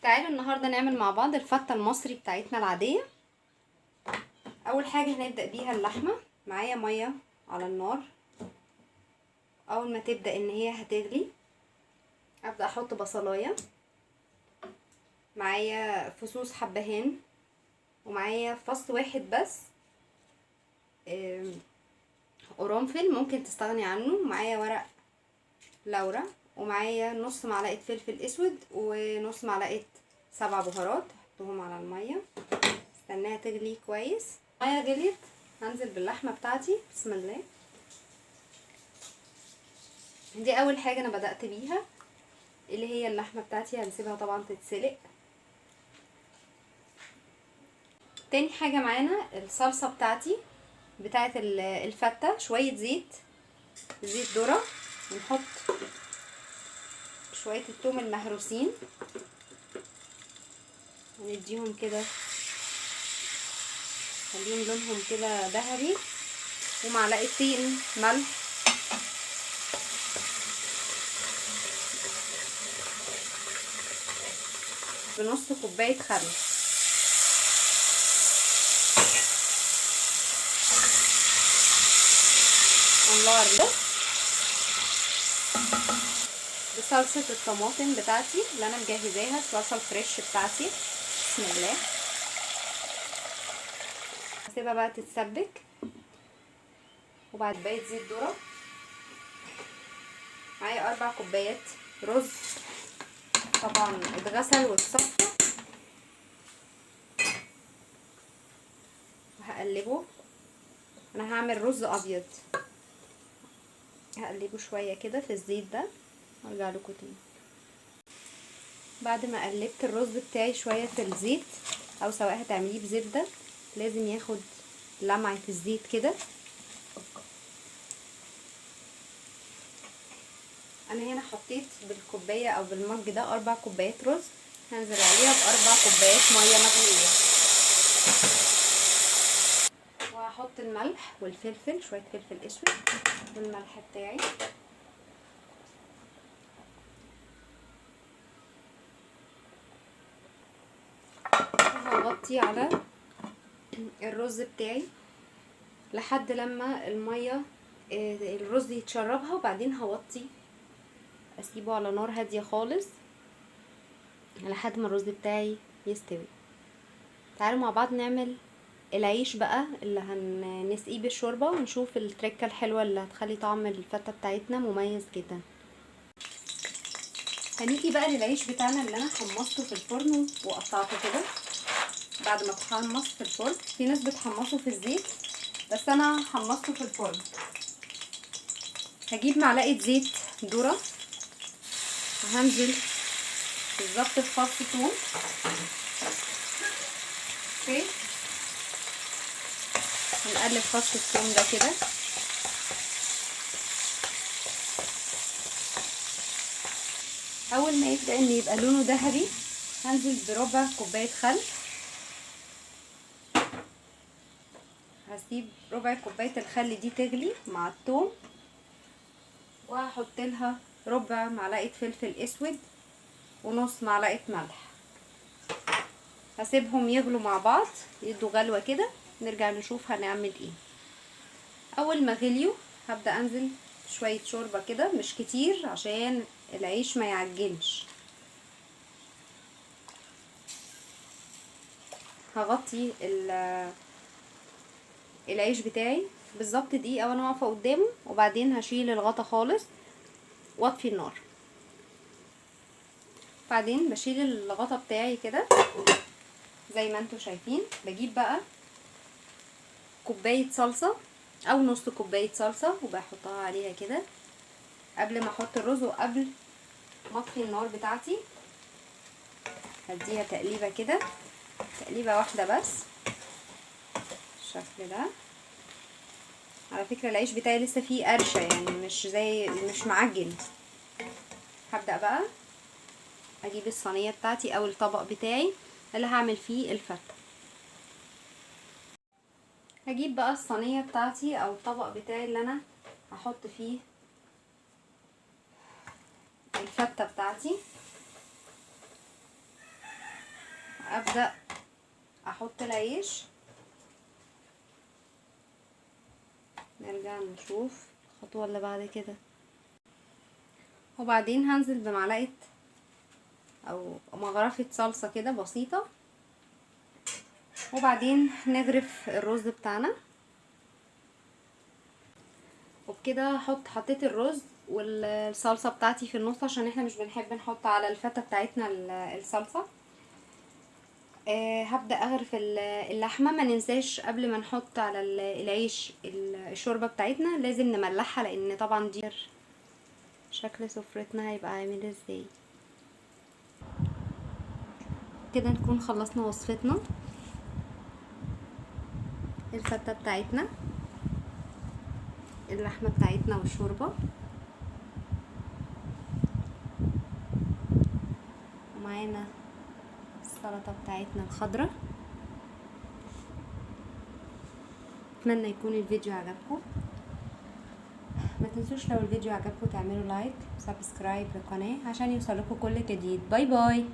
تعالوا النهارده نعمل مع بعض الفته المصري بتاعتنا العاديه. اول حاجه هنبدا بيها اللحمه. معايا ميه على النار. اول ما تبدا ان هي هتغلي ابدا احط بصلايه، معايا فصوص حبهان، ومعايا فص واحد بس قرنفل ممكن تستغني عنه، معايا ورق لورا، ومعايا نص معلقه فلفل اسود ونص معلقه 7 بهارات. احطهم على الميه، استناها تغلي كويس. الميه غليت، هنزل باللحمه بتاعتي. بسم الله. دي اول حاجه انا بدات بيها اللي هي اللحمه بتاعتي، هنسيبها طبعا تتسلق. تاني حاجه معانا الصلصه بتاعتي بتاعه الفته. شويه زيت ذره، ونحط شويه الثوم المهروسين ونديهم كده، خليهم لونهم كده ذهبي، ومعلقتين ملح، بنص كوبايه خل. الله ده بصلصه الطماطم بتاعتي اللي انا مجهزاها، الصلصه الفريش بتاعتي. بسم الله. هسيبها بقى تتسبك. وبعد كوبايه زيت ذره، معايا 4 كوبايات رز طبعا اتغسل واتصفى، وهقلبه. انا هعمل رز ابيض، هقلبه شويه كده في الزيت ده وارجع لكم تاني. بعد ما قلبت الرز بتاعي شويه في الزيت، او سواء هتعمليه بزبده لازم ياخد لمعه الزيت كده. انا هنا حطيت بالكوبايه او بالمج ده 4 كوبايات رز، هنزل عليها ب4 كوبايات ميه مغليه، وهحط الملح والفلفل، شويه فلفل اسود والملح بتاعي. وهغطي على الرز بتاعي لحد لما الميه الرز يتشربها، وبعدين هوطي اسيبه على نار هاديه خالص لحد ما الرز بتاعي يستوي. تعالوا مع بعض نعمل العيش بقى اللي هنسقيه بالشوربه، ونشوف التركه الحلوه اللي هتخلي طعم الفته بتاعتنا مميز جدا. هنيجي بقى للعيش بتاعنا اللي انا حمصته في الفرن وقطعته كده. بعد ما تحمص في الفرن، في ناس بتحمصه في الزيت بس انا حمصته في الفرن. هجيب معلقه زيت ذره، وهنزل بالظبط بفص ثوم. اوكي، هنقلب فص الثوم ده كده. اول ما يبدا ان يبقى لونه ذهبي هنزل بربع كوبايه خل. هسيب ربع كوبايه الخل دي تغلي مع الثوم، وهحط لها ربع معلقه فلفل اسود ونص معلقه ملح. هسيبهم يغلوا مع بعض، يدوا غلوه كده، نرجع نشوف هنعمل ايه. اول ما غليوا هبدا انزل شويه شوربه كده، مش كتير عشان العيش ما يعجنش. هغطي العيش بتاعي بالظبط دقيقه وانا واقفه قدامه، وبعدين هشيل الغطا خالص واطفي النار. بعدين بشيل الغطا بتاعي كده زي ما انتوا شايفين. بجيب بقى كوبايه صلصه او نص كوبايه صلصه وبحطها عليها كده قبل ما احط الرز وقبل ما اطفي النار بتاعتي. هديها تقليبه كده، تقليبه واحده بس بالشكل ده. على فكره العيش بتاعي لسه فيه قرشه، يعني مش معجن. هبدا بقى اجيب الصينيه بتاعتي او الطبق بتاعي اللي هعمل فيه الفته. هجيب بقى الصينيه بتاعتي او الطبق بتاعي اللي انا هحط فيه الفته بتاعتي. ابدأ احط العيش، نرجع نشوف الخطوة اللي بعد كده. وبعدين هنزل بمعلقة او مغرفة صلصة كده بسيطة، وبعدين نغرف الرز بتاعنا. وبكده حطيت الرز والصلصة بتاعتي في النص، عشان احنا مش بنحب نحط على الفتة بتاعتنا الصلصة. هبدأ اغرف اللحمة. ما ننساش قبل ما نحط على العيش الشوربة بتاعتنا لازم نملحها، لان طبعا دي شكل سفرتنا هيبقى عامل ازاي. كده نكون خلصنا وصفتنا، الفتة بتاعتنا، اللحمة بتاعتنا والشوربة، ومعانا السلطة بتاعتنا الخضراء. اتمنى يكون الفيديو عجبكم. ما تنسوش لو الفيديو عجبكم تعملوا لايك وسبسكرايب للقناة عشان يوصلكوا كل جديد. باي باي.